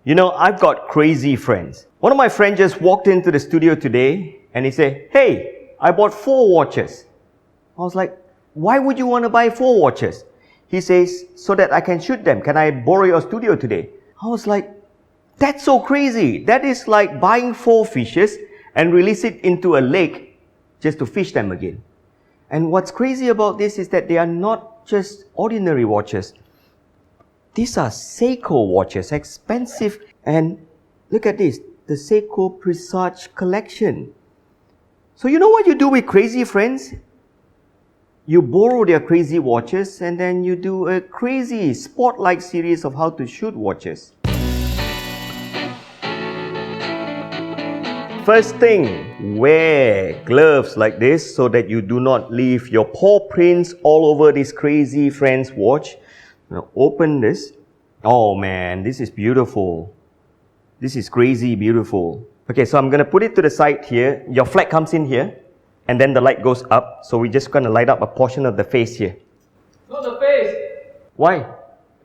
You know, I've got crazy friends. One of my friends just walked into the studio today and he said, "Hey, I bought 4 watches." I was like, "Why would you want to buy 4 watches?" He says, "So that I can shoot them. Can I borrow your studio today?" I was like, "That's so crazy. That is like buying 4 fishes and release it into a lake just to fish them again." And what's crazy about this is that they are not just ordinary watches. These are Seiko watches, expensive. And look at this, the Seiko Presage collection. So you know what you do with crazy friends? You borrow their crazy watches and then you do a crazy spotlight series of how to shoot watches. First thing, wear gloves like this so that you do not leave your paw prints all over this crazy friend's watch. Now open this. Oh man, this is beautiful. This is crazy beautiful. Okay, so I'm going to put it to the side here. Your flag comes in here and then the light goes up. So we're just going to light up a portion of the face here. Not the face. Why?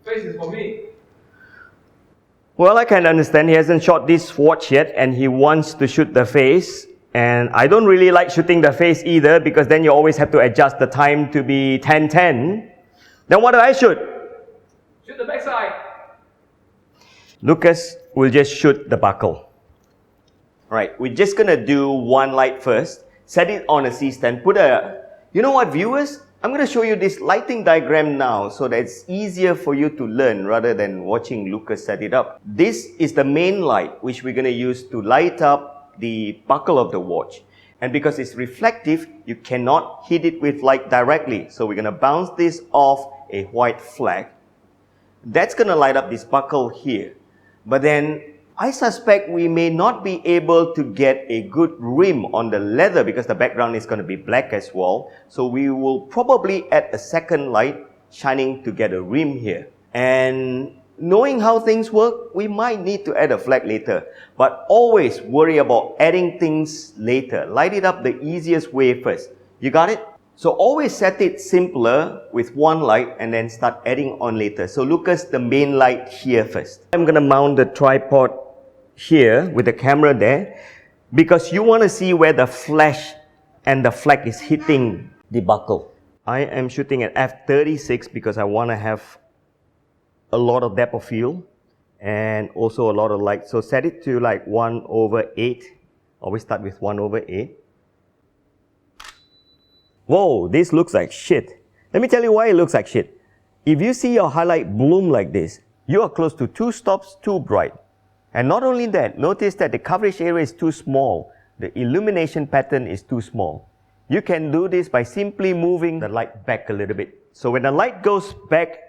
The face is for me. Well, I can understand he hasn't shot this watch yet and he wants to shoot the face. And I don't really like shooting the face either because then you always have to adjust the time to be 10:10. Then what do I shoot? Shoot the backside. Lucas will just shoot the buckle. Alright, we're just gonna do one light first. Set it on a C-stand. You know what, viewers? I'm gonna show you this lighting diagram now so that it's easier for you to learn rather than watching Lucas set it up. This is the main light which we're gonna use to light up the buckle of the watch. And because it's reflective, you cannot hit it with light directly. So we're gonna bounce this off a white flag. That's gonna light up this buckle here. But then I suspect we may not be able to get a good rim on the leather because the background is going to be black as well. So we will probably add a second light shining to get a rim here. And knowing how things work, we might need to add a flag later. But always worry about adding things later. Light it up the easiest way first. You got it? So always set it simpler with one light and then start adding on later. So Lucas, the main light here first. I'm going to mount the tripod here with the camera there because you want to see where the flash and the flag is hitting the buckle. I am shooting at f/36 because I want to have a lot of depth of field and also a lot of light. So set it to like 1/8. Always start with 1/8. Whoa, this looks like shit. Let me tell you why it looks like shit. If you see your highlight bloom like this, you are close to 2 stops too bright. And not only that, notice that the coverage area is too small. The illumination pattern is too small. You can do this by simply moving the light back a little bit. So when the light goes back,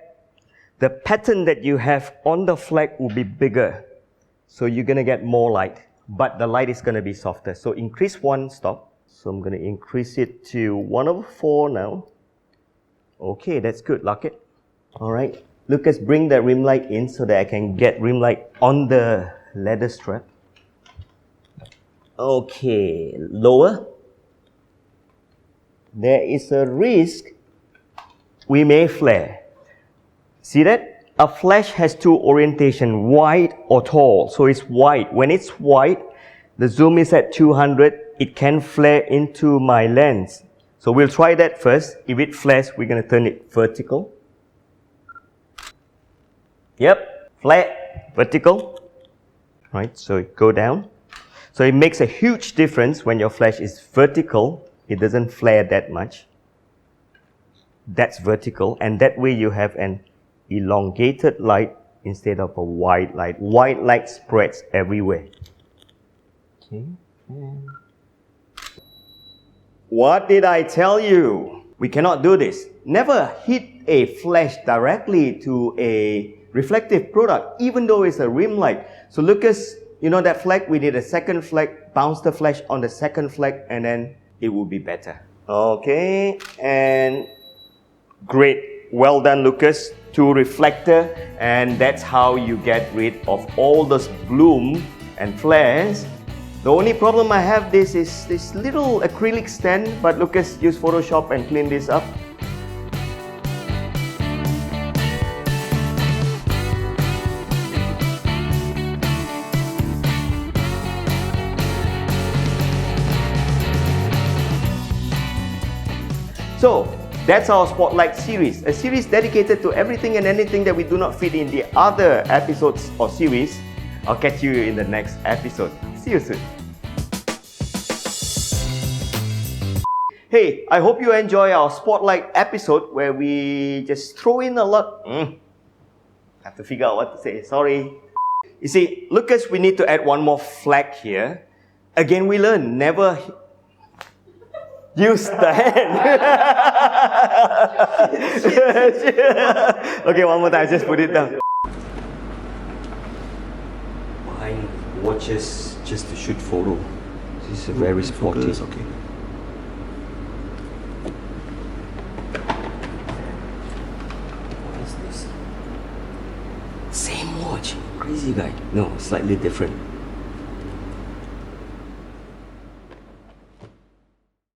the pattern that you have on the flag will be bigger. So you're going to get more light, but the light is going to be softer. So increase 1 stop. So I'm going to increase it to 1/4 now. Okay, that's good. Lock it. Alright. Lucas, bring the rim light in so that I can get rim light on the leather strap. Okay, lower. There is a risk we may flare. See that? A flash has 2 orientation, wide or tall. So it's wide. When it's wide, the zoom is at 200. It can flare into my lens. So we'll try that first. If it flares, we're going to turn it vertical. Yep, flat, vertical. Right, so go down. So it makes a huge difference when your flash is vertical. It doesn't flare that much. That's vertical. And that way you have an elongated light instead of a wide light. Wide light spreads everywhere. Okay. What did I tell you? We cannot do this. Never hit a flash directly to a reflective product, even though it's a rim light. So Lucas, you know that flag? We need a second flag, bounce the flash on the second flag, and then it will be better. Okay, and great. Well done, Lucas. 2 reflector, and that's how you get rid of all those bloom and flares. The only problem I have is this little acrylic stand, but Lucas use Photoshop and clean this up. So, that's our Spotlight series, a series dedicated to everything and anything that we do not fit in the other episodes or series. I'll catch you in the next episode. See you soon. Hey, I hope you enjoy our Spotlight episode where we just throw in a lot. I have to figure out what to say. Sorry. You see, Lucas, we need to add one more flag here. Again, we learn never use the hand. Okay, one more time. Just put it down. Buying watches just to shoot photo. This is very sporty. Okay. What is this? Same watch. Crazy guy. No, slightly different.